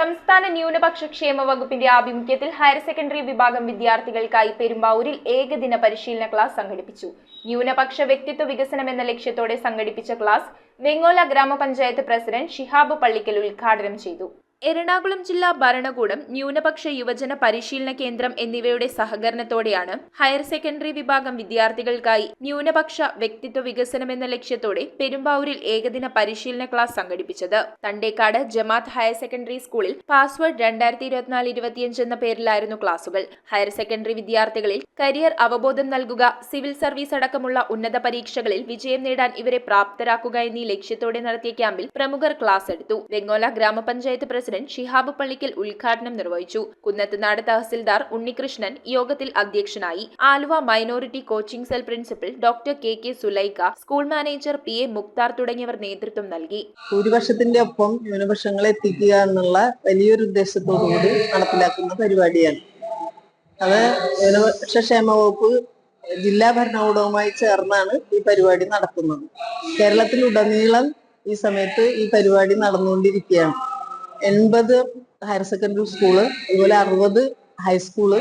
സംസ്ഥാന ന്യൂനപക്ഷ ക്ഷേമ വകുപ്പിന്റെ ആഭിമുഖ്യത്തിൽ ഹയർ സെക്കൻഡറി വിഭാഗം വിദ്യാർത്ഥികൾക്കായി പെരുമ്പാവൂരിൽ ഏകദിന പരിശീലന ക്ലാസ് സംഘടിപ്പിച്ചു. ന്യൂനപക്ഷ വ്യക്തിത്വ വികസനം എന്ന ലക്ഷ്യത്തോടെ സംഘടിപ്പിച്ച ക്ലാസ് വെങ്ങോല ഗ്രാമപഞ്ചായത്ത് പ്രസിഡന്റ് ഷിഹാബ് പള്ളിക്കൽ ഉദ്ഘാടനം ചെയ്തു. എറണാകുളം ജില്ലാ ഭരണകൂടം, ന്യൂനപക്ഷ യുവജന പരിശീലന കേന്ദ്രം എന്നിവയുടെ സഹകരണത്തോടെയാണ് ഹയർ സെക്കൻഡറി വിഭാഗം വിദ്യാർത്ഥികൾക്കായി ന്യൂനപക്ഷ വ്യക്തിത്വ വികസനം എന്ന ലക്ഷ്യത്തോടെ പെരുമ്പാവൂരിൽ ഏകദിന പരിശീലന ക്ലാസ് സംഘടിപ്പിച്ചത്. തണ്ടേക്കാട് ജമാഅത്ത് ഹയർ സെക്കൻഡറി സ്കൂളിൽ പാസ്വേഡ് 2024-25 എന്ന പേരിലായിരുന്നു ക്ലാസുകൾ. ഹയർ സെക്കൻഡറി വിദ്യാർത്ഥികളിൽ കരിയർ അവബോധം നൽകുക, സിവിൽ സർവീസ് അടക്കമുള്ള ഉന്നത പരീക്ഷകളിൽ വിജയം നേടാൻ ഇവരെ പ്രാപ്തരാക്കുക എന്നീ ലക്ഷ്യത്തോടെ നടത്തിയ ക്യാമ്പിൽ പ്രമുഖർ ക്ലാസ് എടുത്തു. വെങ്ങോല ഗ്രാമപഞ്ചായത്ത് പ്രസിഡന്റ് ഷിഹാബ് പള്ളിക്കൽ ഉദ്ഘാടനം നിർവഹിച്ചു. കുന്നത്തുനാട് തഹസിൽദാർ ഉണ്ണികൃഷ്ണൻ യോഗത്തിൽ അധ്യക്ഷനായി. Aluva minority coaching cell principal doctor K Sulaikha, school manager PA Mukhtar തുടങ്ങിയവർ നേതൃത്വം നൽകി. ഭൂരിപക്ഷത്തിന്റെ ഒപ്പം ന്യൂനപക്ഷങ്ങളെ എത്തിക്കുക എന്നുള്ള വലിയൊരു ഉദ്ദേശത്തോടുകൂടി നടപ്പിലാക്കുന്ന പരിപാടിയാണ്. അത് ന്യൂനപക്ഷ ക്ഷേമ വകുപ്പ് ജില്ലാ ഭരണകൂടവുമായി ചേർന്നാണ് ഈ പരിപാടി നടത്തുന്നത്. കേരളത്തിലുടനീളം ഈ സമയത്ത് ഈ പരിപാടി നടന്നുകൊണ്ടിരിക്കുകയാണ്. 80 ഹയർ സെക്കൻഡറി സ്കൂള്, അതുപോലെ 60 ഹൈസ്കൂള്,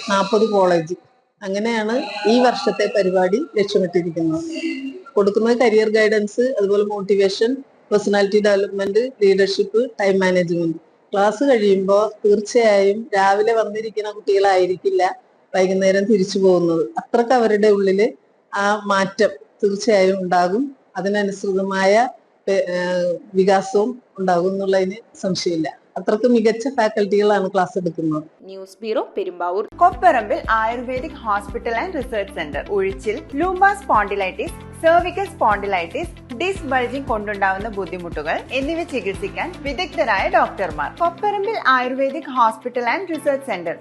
40 കോളേജ്, അങ്ങനെയാണ് ഈ വർഷത്തെ പരിപാടി ലക്ഷ്യമിട്ടിരിക്കുന്നത്. കൊടുക്കുന്നത് കരിയർ ഗൈഡൻസ്, അതുപോലെ motivation, personality development, leadership, time management. Class കഴിയുമ്പോൾ തീർച്ചയായും രാവിലെ വന്നിരിക്കുന്ന കുട്ടികളായിരിക്കില്ല വൈകുന്നേരം തിരിച്ചു പോകുന്നത്. അത്രക്ക് അവരുടെ ഉള്ളില് ആ മാറ്റം തീർച്ചയായും ഉണ്ടാകും. അതിനനുസൃതമായ വികാസവും ഉണ്ടാകും എന്നുള്ളതിന് സംശയമില്ല. അത്രക്ക് മികച്ച ഫാക്കൽറ്റികളാണ് ക്ലാസ് എടുക്കുന്നത്. News bureau, Perumbavoor. Kopparambil ayurvedic hospital and research centre. ഉഴിച്ചിൽ, lumbar spondylitis, cervical spondylitis, disc bulging കൊണ്ടുണ്ടാവുന്ന ബുദ്ധിമുട്ടുകൾ എന്നിവ ചികിത്സിക്കാൻ വിദഗ്ധരായ ഡോക്ടർമാർ. Kopparambil ayurvedic hospital and research centre.